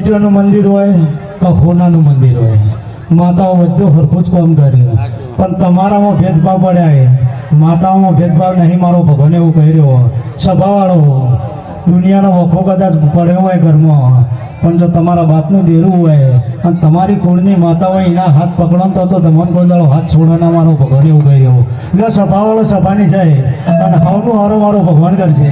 ઈટાનું મંદિર હોય કે સોનાનું મંદિર હોય, માતાઓ બધું સરખું જ કામ કર્યું, પણ તમારામાં ભેદભાવ પડ્યા છે. માતાઓમાં ભેદભાવ નહીં, મારો ભગવાન એવું કહી રહ્યો. સભાવાળો દુનિયાનો વખો કદાચ પડ્યો હોય ઘરમાં, પણ જો તમારા બાપનું દેરું હોય અને તમારી કુળની માતા હોય એના હાથ પકડો તો તમને કોઈ દાડો હાથ છોડવાના મારો ભગવાન એવું કહી રહ્યો. એટલે સભાવાળો સભાની જાય અને હવનું હારો મારો ભગવાન કરશે.